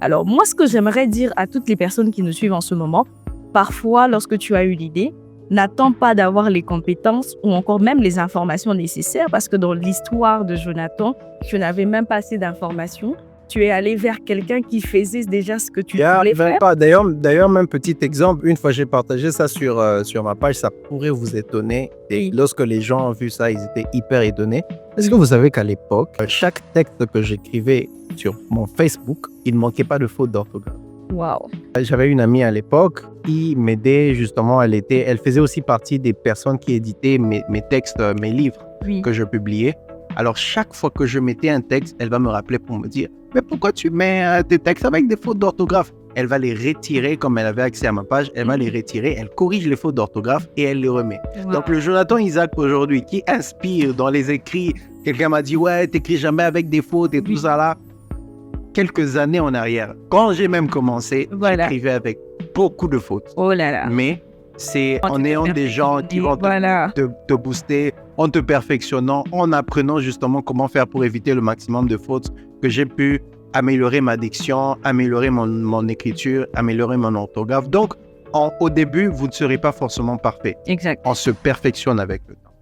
Alors, moi, ce que j'aimerais dire à toutes les personnes qui nous suivent en ce moment, parfois, lorsque tu as eu l'idée, n'attends pas d'avoir les compétences ou encore même les informations nécessaires parce que dans l'histoire de Jonathan, tu n'avais même pas assez d'informations. Tu es allé vers quelqu'un qui faisait déjà ce que tu voulais faire. D'ailleurs, même petit exemple, une fois j'ai partagé ça sur ma page, ça pourrait vous étonner. Et lorsque les gens ont vu ça, ils étaient hyper étonnés. Est-ce que vous savez qu'à l'époque, chaque texte que j'écrivais sur mon Facebook, il ne manquait pas de fautes d'orthographe. Waouh. J'avais une amie à l'époque qui m'aidait justement, elle faisait aussi partie des personnes qui éditaient mes textes, mes livres que je publiais. Alors chaque fois que je mettais un texte, elle va me rappeler pour me dire « Mais pourquoi tu mets tes textes avec des fautes d'orthographe ?» Elle va les retirer, comme elle avait accès à ma page, elle va les retirer, elle corrige les fautes d'orthographe et elle les remet. Donc le Jonathan Isaac aujourd'hui qui inspire dans les écrits, quelqu'un m'a dit « Ouais, t'écris jamais avec des fautes et tout ça là. » Quelques années en arrière, quand j'ai même commencé, j'écrivais avec beaucoup de fautes. Oh là là. Mais c'est en ayant des gens qui vont te booster, en te perfectionnant, en apprenant justement comment faire pour éviter le maximum de fautes, que j'ai pu améliorer ma diction, améliorer mon écriture, améliorer mon orthographe. Donc, au début, vous ne serez pas forcément parfait. Exact. On se perfectionne avec le temps.